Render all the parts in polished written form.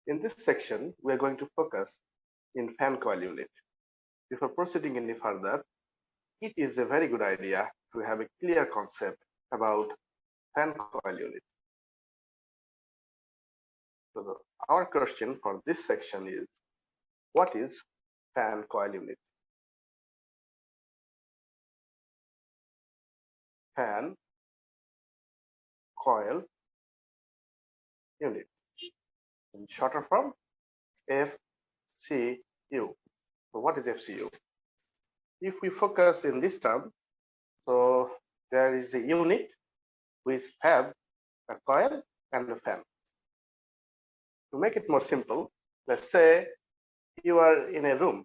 In this section, we are going to focus in fan coil unit. Before proceeding any further, it is a very good idea to have a clear concept about fan coil unit. So our question for this section is, what is fan coil unit? Fan coil unit, in shorter form, FCU. So what is FCU? If we focus in this term, so there is a unit which have a coil and a fan. To make it more simple, let's say you are in a room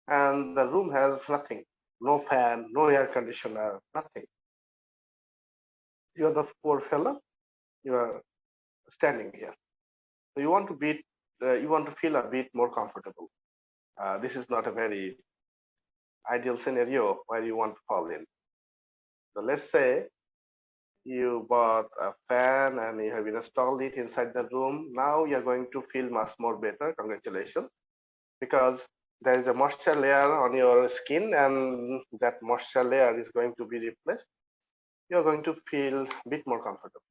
and the room has nothing, no fan, no air conditioner, nothing. You are the poor fellow, you are standing here. So you want to feel a bit more comfortable. This is not a very ideal scenario where you want to fall in. So let's say you bought a fan and you have installed it inside the room. Now you're going to feel much more better. Congratulations, because there is a moisture layer on your skin and that moisture layer is going to be replaced. You're going to feel a bit more comfortable.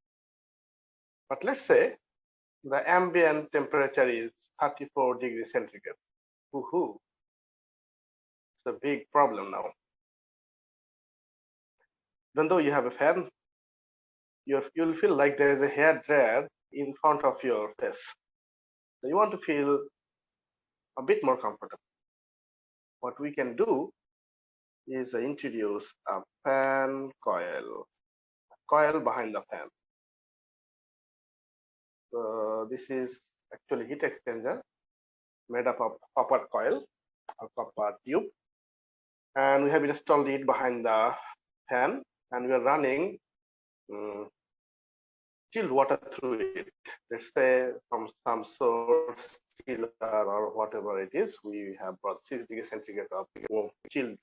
But let's say the ambient temperature is 34 degrees centigrade. Woohoo! It's a big problem now. Even though you have a fan, you'll feel like there is a hair dryer in front of your face. So you want to feel a bit more comfortable. What we can do is introduce a fan coil, a coil behind the fan. So this is actually heat exchanger made up of copper coil or copper tube, and we have installed it behind the fan, and we are running chilled water through it. Let's say from some source, chiller or whatever it is, we have brought 6 degrees centigrade of chilled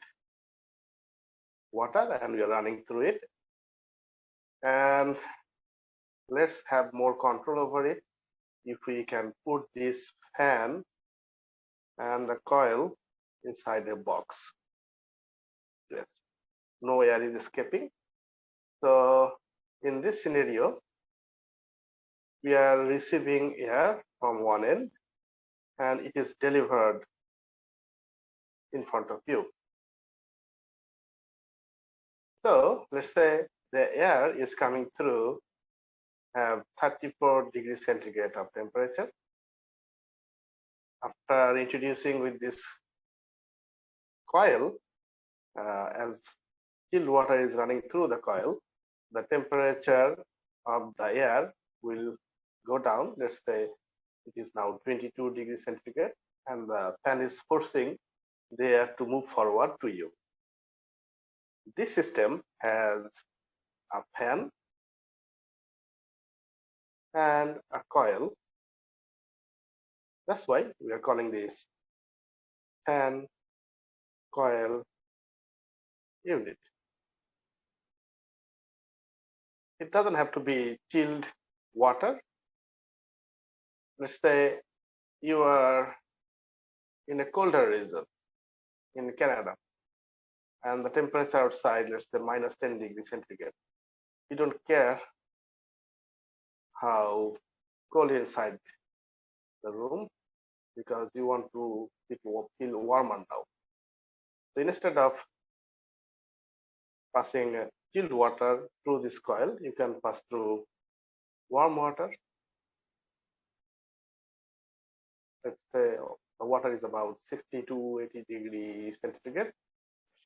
water and we are running through it. And let's have more control over it if we can put this fan and the coil inside a box. Yes, no air is escaping. So in this scenario, we are receiving air from one end and it is delivered in front of you. So let's say the air is coming through have 34 degrees centigrade of temperature. After introducing with this coil, as chilled water is running through the coil, the temperature of the air will go down. Let's say it is now 22 degrees centigrade and the fan is forcing the air to move forward to you. This system has a fan and a coil. That's why we are calling this fan coil unit. It doesn't have to be chilled water. Let's say you are in a colder region in Canada and the temperature outside, let's say minus 10 degrees centigrade. You don't care how cold inside the room because you want to feel warmer now. So instead of passing chilled water through this coil, you can pass through warm water. Let's say the water is about 60 to 80 degrees centigrade.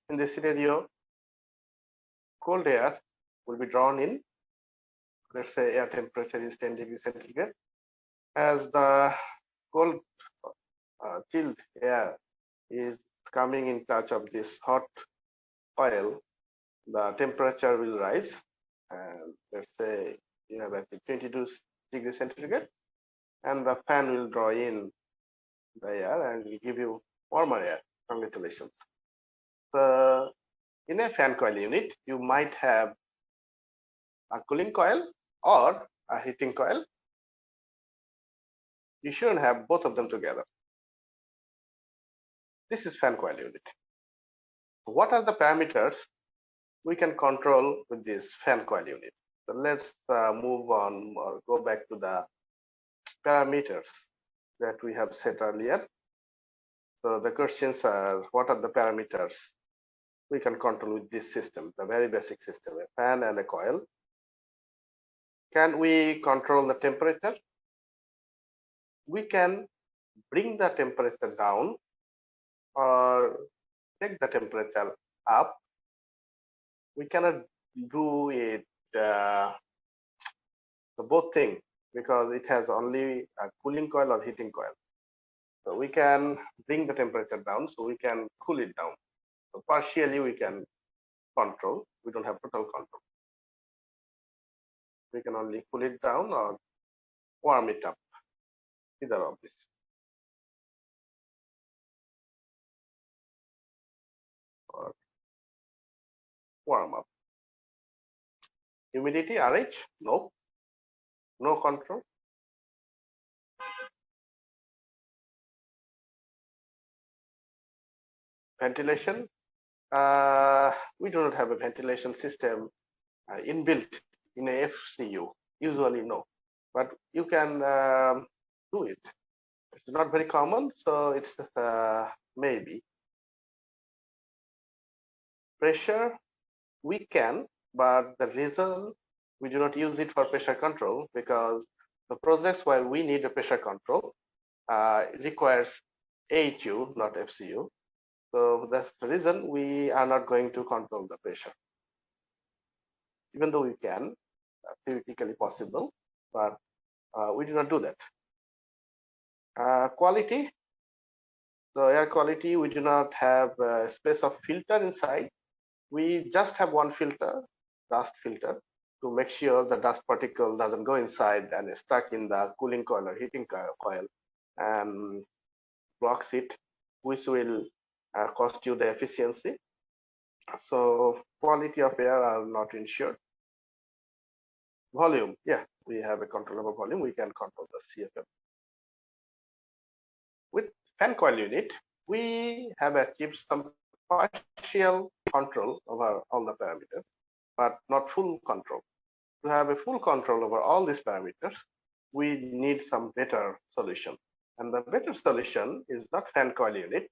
In this scenario, cold air will be drawn in. Let's say air temperature is 10 degrees centigrade. As the cold chilled air is coming in touch of this hot coil, the temperature will rise, and let's say you have at 22 degrees centigrade, and the fan will draw in the air and will give you warmer air. Congratulations. So in a fan coil unit, you might have a cooling coil or a heating coil. You shouldn't have both of them together. This is fan coil unit. What are the parameters we can control with this fan coil unit? So let's move on or go back to the parameters that we have set earlier. So the questions are, what are the parameters we can control with this system, the very basic system, a fan and a coil? Can we control the temperature? We can bring the temperature down or take the temperature up. We cannot do it both things because it has only a cooling coil or heating coil. So we can bring the temperature down, so we can cool it down. So partially we can control. We don't have total control. We can only cool it down or warm it up. Either of this. Or warm up. Humidity, RH, no. No control. Ventilation, we do not have a ventilation system inbuilt in a FCU. Usually no, but you can do it. It's not very common, so it's maybe. Pressure, we can, but the reason we do not use it for pressure control because the projects where we need a pressure control requires AHU, not FCU. So that's the reason we are not going to control the pressure. Even though we can, theoretically possible, but we do not do that. Quality, the air quality, we do not have a space of filter inside. We just have one filter, dust filter, to make sure the dust particle doesn't go inside and is stuck in the cooling coil or heating coil and blocks it, which will cost you the efficiency. So quality of air are not ensured. Volume, yeah, we have a control over volume. We can control the CFM. With fan coil unit, we have achieved some partial control over all the parameters, but not full control. To have a full control over all these parameters, we need some better solution. And the better solution is not fan coil unit.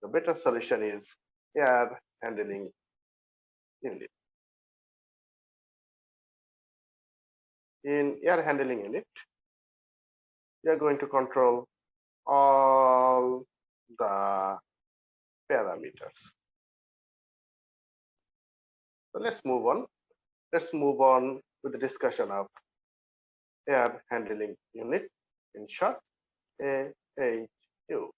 The better solution is air handling unit. In air handling unit, we are going to control all the parameters. So let's move on. Let's move on with the discussion of air handling unit, in short, AHU.